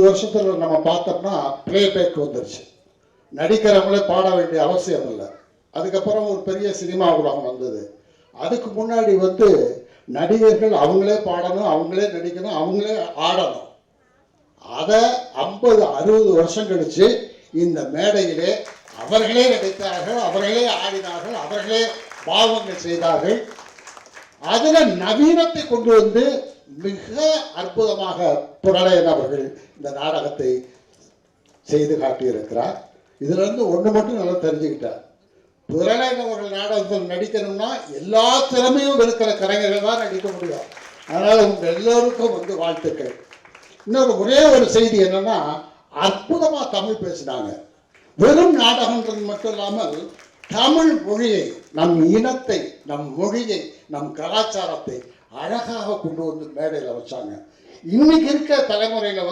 வருஷத்துல நம்ம பார்த்தோம்னா பிளேபேக் வந்துருச்சு. நடிக்கிறவங்களே பாட வேண்டிய அவசியம் இல்லை. அதுக்கப்புறம் ஒரு பெரிய சினிமா உலகம் வந்தது. அதுக்கு முன்னாடி நடிகர்கள் அவங்களே பாடணும், அவங்களே நடிக்கணும், அவங்களே ஆடணும். அதை 50-60 வருஷம் கழிச்சு இந்த மேடையிலே அவர்களே நடித்தார்கள், அவர்களே ஆடினார்கள், அவர்களே பாவங்கள் செய்தார்கள். அதில் நவீனத்தை கொண்டு வந்து மிக அற்புதமாக புரளையன் அவர்கள் இந்த நாடகத்தை செய்து காட்டியிருக்கிறார். இதுல இருந்து ஒன்று மட்டும் நல்லா தெரிஞ்சுக்கிட்டார். புரளையன் அவர்கள் நாடகத்தில் நடிக்கணும்னா எல்லா திறமையும் இருக்கிற கலைஞர்கள் தான் நடிக்க முடியும். அதனால் உங்க எல்லோருக்கும் வாழ்த்துக்கள். இன்னொரு ஒரே ஒரு செய்தி என்னன்னா, அற்புதமா தமிழ் பேசினாங்க. வெறும் நாடகன்றது மட்டும் இல்லாமல் தமிழ் மொழியை, நம் இனத்தை, நம் மொழியை, நம் கலாச்சாரத்தை அழகாக கொண்டு வந்து மேடையில் வச்சாங்க. இன்னைக்கு இருக்க தலைமுறையில்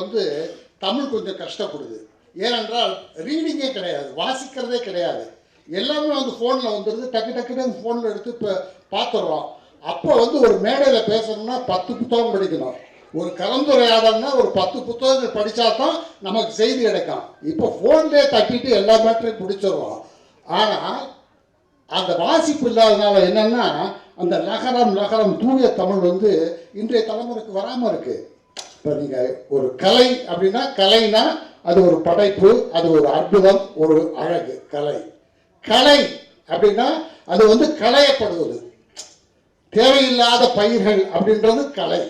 தமிழ் கொஞ்சம் கஷ்டப்படுது. ஏனென்றால் ரீடிங்கே கிடையாது, வாசிக்கிறதே கிடையாது. எல்லாமே ஃபோனில் வந்துடுது. டக்கு டக்குன்னு ஃபோனில் எடுத்து இப்போ பார்த்துடுறோம். அப்போ ஒரு மேடையில் பேசணும்னா 10 புத்தகம் படிக்கணும். ஒரு கலந்துரையாடல்னா ஒரு 10 புத்தகங்கள் படித்தா தான் நமக்கு செய்தி கிடைக்கும். இப்போ ஃபோன்லேயே தட்டிட்டு எல்லா மேட்டரையும் பிடிச்சிடுறோம். ஆனால் அந்த வாசிப்பு இல்லாதனால என்னன்னா, அந்த நகரம் தூய தமிழ் இன்றைய தலைமுறைக்கு வராமல் இருக்கு. இப்போ நீங்கள் ஒரு கலை அப்படின்னா, கலைனா அது ஒரு படைப்பு, அது ஒரு அற்புதம், ஒரு அழகு. கலை அப்படின்னா அது களையப்படுவது, தேவையில்லாத பயிர்கள் அப்படின்றது கலை.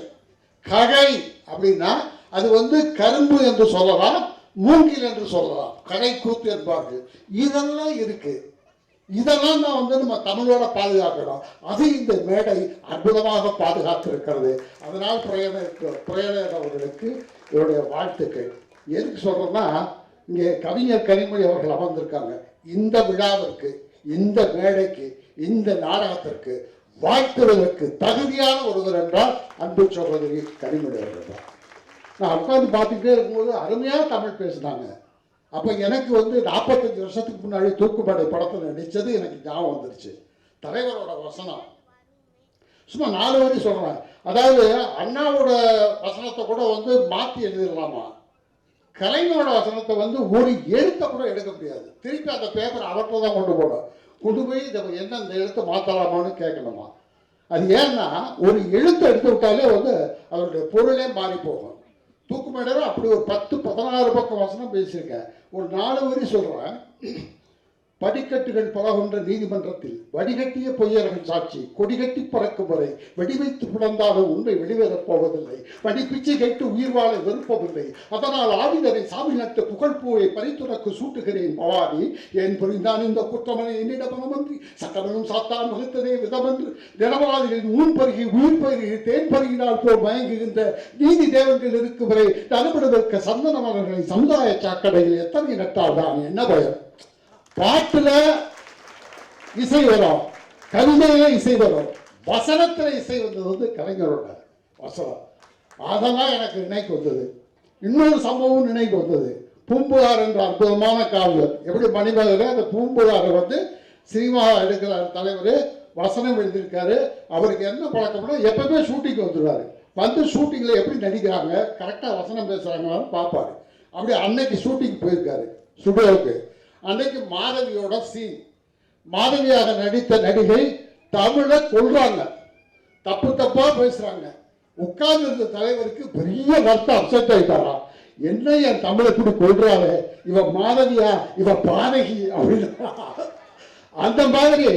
கழை அப்படின்னா அது கரும்பு என்று சொல்லலாம், மூங்கில் என்று சொல்லலாம், கடை கூத்து என்பார்கள். இதெல்லாம் இருக்கு. இதெல்லாம் தான் நம்ம தமிழோட பாதுகாக்கணும். அது இந்த மேடை அற்புதமாக பாதுகாத்திருக்கிறது. அதனால் புரளையன் அவர்களுக்கு என்னுடைய வாழ்த்துக்கள். எதுக்கு சொல்றேன்னா, இங்கே கவிஞர் கனிமொழி அவர்கள் அமர்ந்திருக்காங்க. இந்த விழாவிற்கு, இந்த மேடைக்கு, இந்த நாடகத்திற்கு வாழ்த்துவதற்கு தகுதியான ஒருவர் என்றால் அன்பு சகோதரி கனிமொழி அவர்கள் தான். நான் உட்காந்து பார்த்துக்கிட்டே இருக்கும்போது அருமையாக தமிழ் பேசினாங்க. அப்போ எனக்கு 45 வருஷத்துக்கு முன்னாடி தூக்குப்படை படத்தில் நடித்தது எனக்கு ஞாபகம் வந்துருச்சு. தலைவரோட வசனம் சும்மா 4 வரி சொல்கிறேன். அதாவது அண்ணாவோட வசனத்தை கூட மாற்றி எழுதிடலாமா, கலைஞரோட வசனத்தை ஒரு எழுத்தை கூட எடுக்க முடியாது. திருப்பி அந்த பேப்பரை அவர்கிட்ட தான் கொண்டு போய் இதை என்ன இந்த எழுத்தை மாற்றலாமான்னு கேட்கணுமா. அது ஏன்னா ஒரு எழுத்தை எடுத்து விட்டாலே அவருடைய பொருளே மாறி போகும். தூக்குமேடையில் அப்படி ஒரு 10-16 பக்கம் வசனம் பேசியிருக்கேன். ஒரு 4 வரி சொல்கிறேன். படிக்கட்டுகள் பலகொன்ற நீதிமன்றத்தில் வடிகட்டிய பொய்யர்கள் சாட்சி கொடிகட்டி பறக்கும் வரை வெடிவைத்து பிளந்தாலும் உண்மை வெளிவரப் போவதில்லை. வடிப்பிச்சை கேட்டு உயிர் வாழ விருப்பமில்லை. அதனால் ஆவிதரை சாமி நட்டு புகழ்பூவை பறித்துனக்கு சூட்டுகிறேன் பவானி. ஏன் புரிந்தான் இந்த குற்றமனை என்னிடமனமன்றி சட்டமனும் சாத்தான் வகுத்ததே விதமென்று தினவாதிகளின் ஊன் பருகி உயிர் பருகி தேன் பருகினால் போல் மயங்குகின்ற நீதி தேவன்கள் இருக்கும் வரை நலப்படுவதற்கு சந்தன மலர்களை சமுதாய சாக்கடையில் எத்தனை நட்டால் தான் என்ன பயம். பாட்டுல இசை வரும், கவிதையில இசை வரும், வசனத்துல இசை வந்தது கலைஞரோட வசனம். அதெல்லாம் எனக்கு நினைக்கு வந்தது. இன்னொரு சம்பவம் நினைக்கு வந்தது. பூம்புகார் என்ற அற்புதமான காவலர், எப்படி மணிமேகலை அந்த பூம்புகாரை சினிமா எடுக்கிற தலைவர் வசனம் எழுதியிருக்காரு. அவருக்கு என்ன பழக்கம்னா, எப்பவுமே ஷூட்டிங் வந்துடுவாரு. ஷூட்டிங்ல எப்படி நடிக்கிறாங்க, கரெக்டா வசனம் பேசுறாங்கன்னு பார்ப்பாரு. அப்படி அன்னைக்கு ஷூட்டிங் போயிருக்காரு ஸ்டுடியோவுக்கு. அன்னைக்கு மாதவியோட சீன். மாதவியாக நடித்த நடிகை தமிழை கொள்றாங்க, தப்பா பேசுறாங்க. உட்கார்ந்து இருந்த தலைவருக்கு பெரிய வருத்தம், அப்செட் ஆயிட்டாரா. என்ன என் தமிழை இப்படி கொள்றாரு, இவ மாதவியா, இவ பாதகி அப்படின்னு. அந்த மாதிரி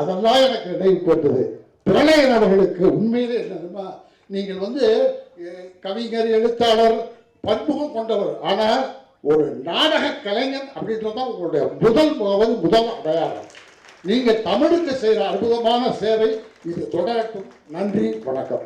அதெல்லாம் எனக்கு நினைவு கொண்டது. புரளையன் அவர்களுக்கு உண்மையிலே என்னதுமா, நீங்கள் கவிஞர், எழுத்தாளர், பன்முகம் கொண்டவர். ஆனால் ஒரு நாடக கலைஞன் அப்படின்றதான் உங்களுடைய முதல் அடையாளம். நீங்க தமிழுக்கு செய்கிற அற்புதமான சேவை இது தொடரட்டும். நன்றி, வணக்கம்.